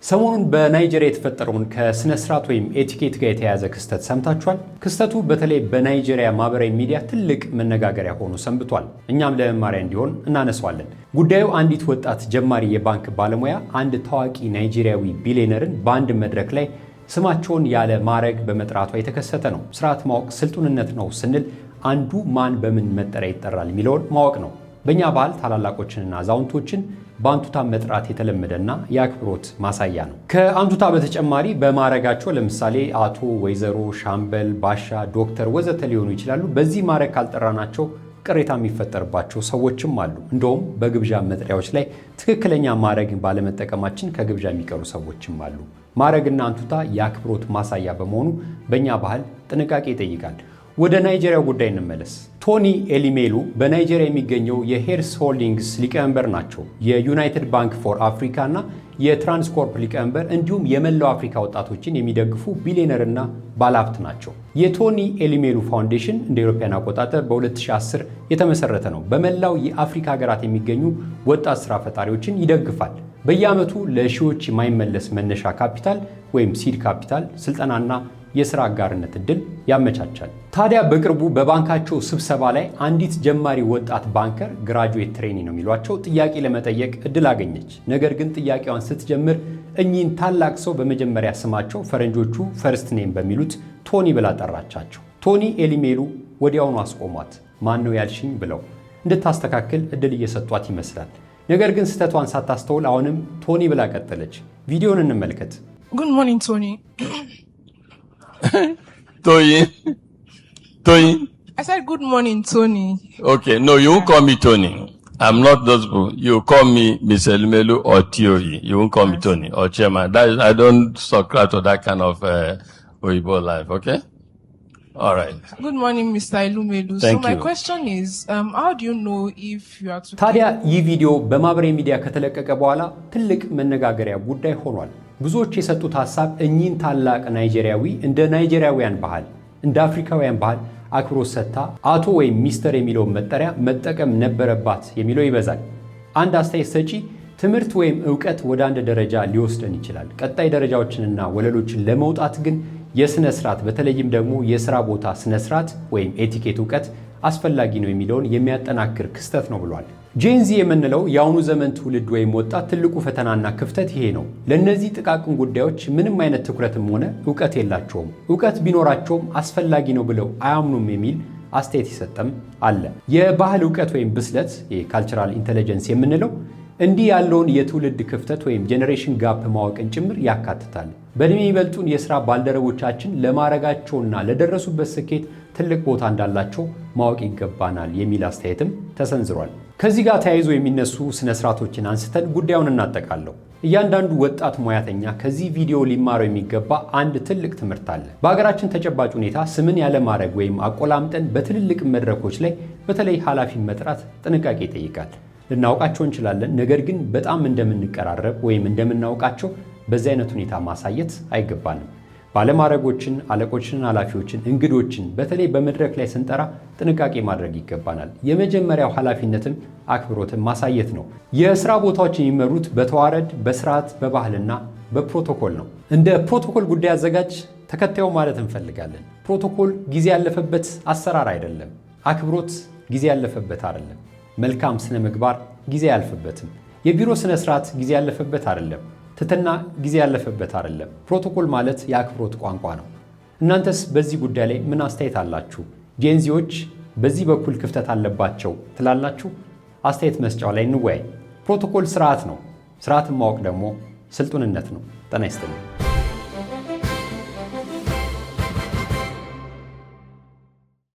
ሰሞኑን በናይጄሪያ የተፈጠረውን ከስነ ስርዓት ወይም ኤቲኬት ጋር የተያያዘ ክስተት ሰምታችኋል? ክስተቱ በተለይ በናይጄሪያ ማህበራዊ ሚዲያ ትልቅ መነጋገሪያ ሆኖ ሰንብቷል። እኛም ለመማሪያ እንዲሆን እናነሳዋለን። ጉዳዩ አንዲት ወጣት ጀማሪ የባንክ ባለሙያ አንድ ታዋቂ ናይጄሪያዊ ቢሊየነርን በአንድ መድረክ ላይ ስማቸውን ያለ ማዕረግ በመጥራቷ የተከሰተ ነው። ስርዓት ማወቅ ስልጡንነት ነው ስንል አንዱ ማን በምን መጠሪያ ይጠራል የሚለውን ማወቅ ነው። በእኛ ባህል ታላላቆችንና አዛውንቶችን በአንቱታ መጥራት የተለመደና የአክብሮት ማሳያ ነው። ከአንቱታ በተጨማሪ በማዕረጋቸው ለምሳሌ አቶ፣ ወይዘሮ፣ ሻምበል፣ ባሻ፣ ዶክተር ወዘተ ሊሆኑ ይችላሉ። በዚህ ማዕረግ ካልጠራናቸው ቅሬታ የሚፈጠርባቸው ሰዎችም አሉ። እንደውም በግብዣ መጥሪያዎች ላይ ትክክለኛ ማዕረግን ባለመጠቀማችን ከግብዣ የሚቀሩ ሰዎችም አሉ። ማዕረግና አንቱታ የአክብሮት ማሳያ በመሆኑ በእኛ ባህል ጥንቃቄ ይጠይቃል። ወደ ናይጄሪያው ጉዳይ እንመለስ። ቶኒ ኤሊሜሉ በናይጄሪያ የሚገኘው የሄርስ ሆልዲንግስ ሊቀመንበር ናቸው። የዩናይትድ ባንክ ፎር አፍሪካ እና የትራንስኮርፕ ሊቀመንበር እንዲሁም የመላው አፍሪካ ወጣቶችን የሚደግፉ ቢሊዮነርና ባለሀብት ናቸው። የቶኒ ኤሊሜሉ ፋውንዴሽን እንደ አውሮፓውያን አቆጣጠር በ2010 የተመሰረተ ነው። በመላው የአፍሪካ ሀገራት የሚገኙ ወጣት ስራ ፈጣሪዎችን ይደግፋል። በየዓመቱ ለሺዎች የማይመለስ መነሻ ካፒታል ወይም ሲድ ካፒታል፣ ስልጠናና የሥራ አጋርነት ዕድል ያመቻቻል። ታዲያ በቅርቡ በባንካቸው ስብሰባ ላይ አንዲት ጀማሪ ወጣት ባንከር ግራጁዌት ትሬኒ ነው የሚሏቸው ጥያቄ ለመጠየቅ ዕድል አገኘች። ነገር ግን ጥያቄዋን ስትጀምር እኚህን ታላቅ ሰው በመጀመሪያ ስማቸው ፈረንጆቹ ፈርስት ኔም በሚሉት ቶኒ ብላ ጠራቻቸው። ቶኒ ኤሊሜሉ ወዲያውኑ አስቆሟት። ማን ነው ያልሽኝ ብለው እንድታስተካክል ዕድል እየሰጧት ይመስላል። ነገር ግን ስህተቷን ሳታስተውል አሁንም ቶኒ ብላ ቀጠለች። ቪዲዮን እንመልከት። Good morning, Tony. Tony. I said good morning, Tony. Okay, no, you won't call me Tony. I'm not those people. You call me Miss Elimelu or Tioyi. You won't call me Tony or Chairman. I don't subscribe to that kind of Oyibo life, okay? All right. Good morning, Mr. Elumelu. Thank so my you. question is, how do you know if you are to... ታዲያ ይህ ቪዲዮ በማህበራዊ ሚዲያ ከተለቀቀ በኋላ ትልቅ መነጋገሪያ ጉዳይ ሆኗል። ብዙዎች የሰጡት ሐሳብ እኚህን ታላቅ ናይጄሪያዊ እንደ ናይጄሪያውያን ባህል፣ እንደ አፍሪካውያን ባህል አክብሮት ሰጥታ አቶ ወይም ሚስተር የሚለውን መጠሪያ መጠቀም ነበረባት የሚለው ይበዛል። አንድ አስተያየት ሰጪ ትምህርት ወይም ዕውቀት ወደ አንድ ደረጃ ሊወስደን ይችላል። ቀጣይ ደረጃዎችንና ወለሎችን ለመውጣት ግን የሥነ ሥርዓት በተለይም ደግሞ የሥራ ቦታ ሥነ ሥርዓት ወይም ኤቲኬት ዕውቀት አስፈላጊ ነው የሚለውን የሚያጠናክር ክስተት ነው ብሏል። ጄንዚ የምንለው የአሁኑ ዘመን ትውልድ ወይም ወጣት ትልቁ ፈተናና ክፍተት ይሄ ነው። ለእነዚህ ጥቃቅን ጉዳዮች ምንም አይነት ትኩረትም ሆነ ዕውቀት የላቸውም። ዕውቀት ቢኖራቸውም አስፈላጊ ነው ብለው አያምኑም የሚል አስተያየት ይሰጠም አለ። የባህል ዕውቀት ወይም ብስለት ካልቸራል ኢንተለጀንስ የምንለው እንዲህ ያለውን የትውልድ ክፍተት ወይም ጄኔሬሽን ጋፕ ማወቅን ጭምር ያካትታል። በእድሜ የሚበልጡን የሥራ ባልደረቦቻችን ለማዕረጋቸውና ለደረሱበት ስኬት ትልቅ ቦታ እንዳላቸው ማወቅ ይገባናል የሚል አስተያየትም ተሰንዝሯል። ከዚህ ጋር ተያይዞ የሚነሱ ስነ ስርዓቶችን አንስተን ጉዳዩን እናጠቃለሁ። እያንዳንዱ ወጣት ሙያተኛ ከዚህ ቪዲዮ ሊማረው የሚገባ አንድ ትልቅ ትምህርት አለ። በሀገራችን ተጨባጭ ሁኔታ ስምን ያለ ማዕረግ ወይም አቆላምጠን በትልልቅ መድረኮች ላይ በተለይ ኃላፊን መጥራት ጥንቃቄ ይጠይቃል። ልናውቃቸው እንችላለን፣ ነገር ግን በጣም እንደምንቀራረብ ወይም እንደምናውቃቸው በዚህ አይነት ሁኔታ ማሳየት አይገባንም። ባለማዕረጎችን፣ አለቆችን፣ ኃላፊዎችን፣ እንግዶችን በተለይ በመድረክ ላይ ስንጠራ ጥንቃቄ ማድረግ ይገባናል። የመጀመሪያው ኃላፊነትም አክብሮትን ማሳየት ነው። የሥራ ቦታዎች የሚመሩት በተዋረድ፣ በስርዓት፣ በባህልና በፕሮቶኮል ነው። እንደ ፕሮቶኮል ጉዳይ አዘጋጅ ተከታዩ ማለት እንፈልጋለን። ፕሮቶኮል ጊዜ ያለፈበት አሰራር አይደለም። አክብሮት ጊዜ ያለፈበት አይደለም። መልካም ስነ ምግባር ጊዜ ያልፈበትም። የቢሮ ስነ ስርዓት ጊዜ ያለፈበት አይደለም። ትትና ጊዜ ያለፈበት አይደለም። ፕሮቶኮል ማለት የአክብሮት ቋንቋ ነው። እናንተስ በዚህ ጉዳይ ላይ ምን አስተያየት አላችሁ? ጄንዚዎች በዚህ በኩል ክፍተት አለባቸው ትላላችሁ? አስተያየት መስጫው ላይ እንወያይ። ፕሮቶኮል ስርዓት ነው። ስርዓትን ማወቅ ደግሞ ስልጡንነት ነው። ጤና ይስጥልኝ።